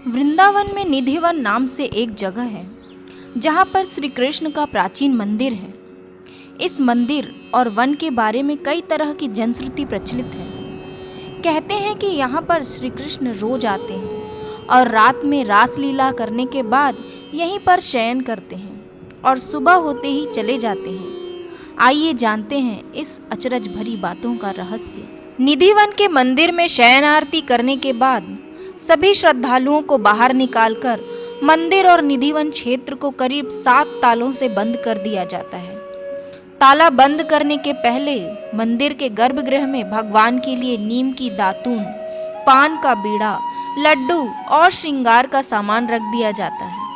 वृंदावन में निधिवन नाम से एक जगह है जहाँ पर श्री कृष्ण का प्राचीन मंदिर है। इस मंदिर और वन के बारे में कई तरह की जनश्रुति प्रचलित है। कहते हैं कि यहाँ पर श्री कृष्ण रोज आते हैं और रात में रासलीला करने के बाद यहीं पर शयन करते हैं और सुबह होते ही चले जाते हैं। आइए जानते हैं इस अचरज भरी बातों का रहस्य। निधिवन के मंदिर में शयन आरती करने के बाद सभी श्रद्धालुओं को बाहर निकालकर मंदिर और निधिवन क्षेत्र को करीब 7 तालों से बंद कर दिया जाता है। ताला बंद करने के पहले मंदिर के गर्भगृह में भगवान के लिए नीम की दातून, पान का बीड़ा, लड्डू और श्रृंगार का सामान रख दिया जाता है।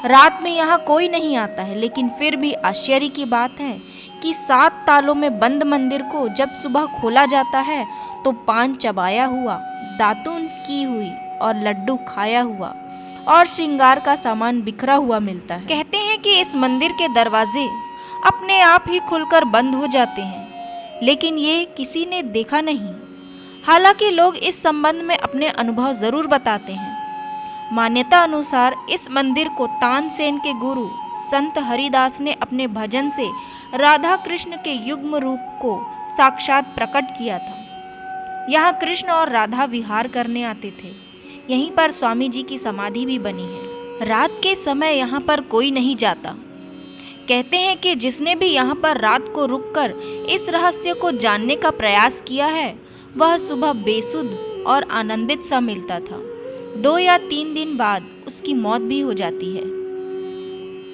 रात में यहाँ कोई नहीं आता है, लेकिन फिर भी आश्चर्य की बात है कि 7 तालों में बंद मंदिर को जब सुबह खोला जाता है तो पान चबाया हुआ, दातून की हुई और लड्डू खाया हुआ और श्रृंगार का सामान बिखरा हुआ मिलता है। कहते हैं कि इस मंदिर के दरवाजे अपने आप ही खुलकर बंद हो जाते हैं, लेकिन ये किसी ने देखा नहीं। हालांकि लोग इस संबंध में अपने अनुभव जरूर बताते हैं। मान्यता अनुसार इस मंदिर को तानसेन के गुरु संत हरिदास ने अपने भजन से राधा कृष्ण के युग्म रूप को साक्षात प्रकट किया था। यहाँ कृष्ण और राधा विहार करने आते थे। यहीं पर स्वामी जी की समाधि भी बनी है। रात के समय यहाँ पर कोई नहीं जाता। कहते हैं कि जिसने भी यहाँ पर रात को रुककर इस रहस्य को जानने का प्रयास किया है, वह सुबह बेसुध और आनंदित सा मिलता था। 2 या 3 दिन बाद उसकी मौत भी हो जाती है।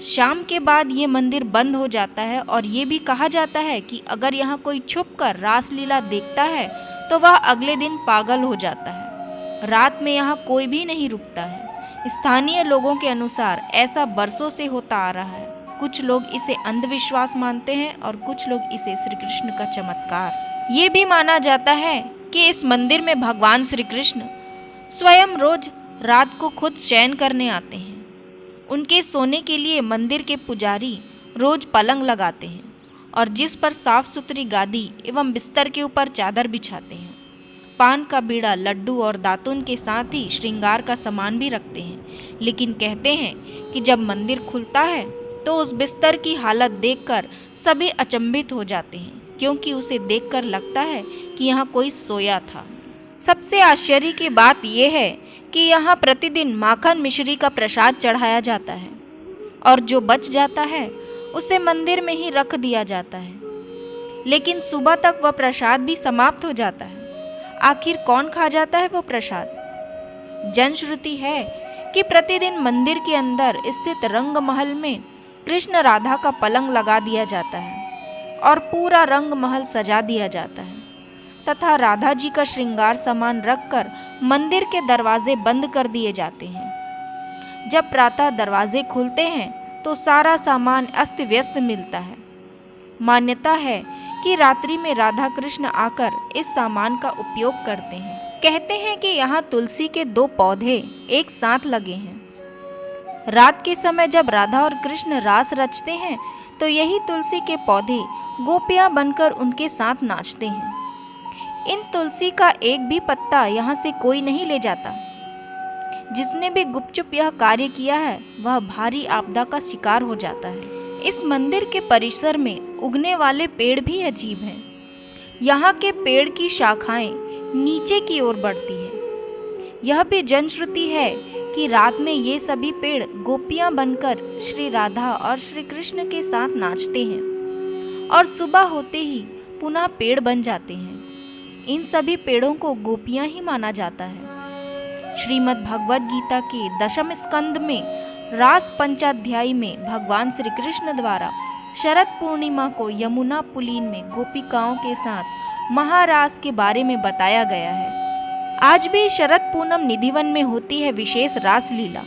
शाम के बाद ये मंदिर बंद हो जाता है और ये भी कहा जाता है कि अगर यहाँ कोई छुपकर रासलीला देखता है तो वह अगले दिन पागल हो जाता है। रात में यहाँ कोई भी नहीं रुकता है। स्थानीय लोगों के अनुसार ऐसा बरसों से होता आ रहा है। कुछ लोग इसे अंधविश्वास मानते हैं और कुछ लोग इसे श्री कृष्ण का चमत्कार। ये भी माना जाता है कि इस मंदिर में भगवान श्री कृष्ण स्वयं रोज रात को खुद शयन करने आते हैं। उनके सोने के लिए मंदिर के पुजारी रोज पलंग लगाते हैं और जिस पर साफ सुथरी गादी एवं बिस्तर के ऊपर चादर बिछाते हैं। पान का बीड़ा, लड्डू और दातून के साथ ही श्रृंगार का सामान भी रखते हैं। लेकिन कहते हैं कि जब मंदिर खुलता है तो उस बिस्तर की हालत देखकर सभी अचंभित हो जाते हैं, क्योंकि उसे देखकर लगता है कि यहाँ कोई सोया था। सबसे आश्चर्य की बात यह है कि यहाँ प्रतिदिन माखन मिश्री का प्रसाद चढ़ाया जाता है और जो बच जाता है उसे मंदिर में ही रख दिया जाता है। लेकिन सुबह तक वह प्रसाद भी समाप्त हो जाता है। आखिर कौन खा जाता है वो प्रसाद? जनश्रुति है कि प्रतिदिन मंदिर के अंदर स्थित रंग महल में कृष्ण राधा का पलंग लगा दिया जाता है और पूरा रंग महल सजा दिया जाता है तथा राधा जी का श्रृंगार सामान रखकर मंदिर के दरवाजे बंद कर दिए जाते हैं। जब प्रातः दरवाजे खुलते हैं तो सारा सामान अस्त व्यस्त मिलता है। मान्यता है कि रात्रि में राधा कृष्ण आकर इस सामान का उपयोग करते हैं। कहते हैं कि यहाँ तुलसी के 2 पौधे एक साथ लगे हैं। रात के समय जब राधा और कृष्ण रास रचते हैं तो यही तुलसी के पौधे गोपियां बनकर उनके साथ नाचते हैं। इन तुलसी का एक भी पत्ता यहाँ से कोई नहीं ले जाता। जिसने भी गुपचुप यह कार्य किया है वह भारी आपदा का शिकार हो जाता है। इस मंदिर के परिसर में उगने वाले पेड़ भी अजीब हैं। यहाँ के पेड़ की शाखाएं नीचे की ओर बढ़ती है। यह भी जनश्रुति है कि रात में ये सभी पेड़ गोपियां बनकर श्री राधा और श्री कृष्ण के साथ नाचते हैं और सुबह होते ही पुनः पेड़ बन जाते हैं। इन सभी पेड़ों को गोपियां ही माना जाता है। श्रीमद् भगवद गीता के 10वें स्कंद में रास पंचाध्यायी में भगवान श्री कृष्ण द्वारा शरद पूर्णिमा को यमुना पुलीन में गोपिकाओं के साथ महारास के बारे में बताया गया है। आज भी शरद पूनम निधिवन में होती है विशेष रास लीला,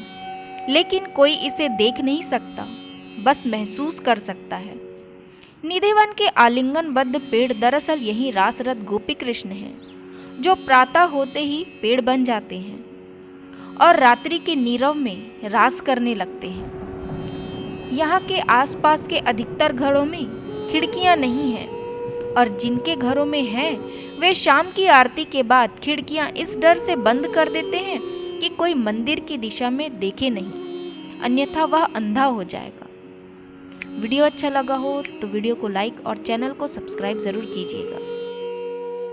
लेकिन कोई इसे देख नहीं सकता, बस महसूस कर सकता है। निधिवन के आलिंगनबद्ध पेड़ दरअसल यही रासरत गोपी कृष्ण हैं, जो प्रातः होते ही पेड़ बन जाते हैं और रात्रि के नीरव में रास करने लगते हैं। यहाँ के आसपास के अधिकतर घरों में खिड़कियाँ नहीं हैं और जिनके घरों में हैं वे शाम की आरती के बाद खिड़कियां इस डर से बंद कर देते हैं कि कोई मंदिर की दिशा में देखे नहीं, अन्यथा वह अंधा हो जाएगा। वीडियो अच्छा लगा हो तो वीडियो को लाइक और चैनल को सब्सक्राइब ज़रूर कीजिएगा।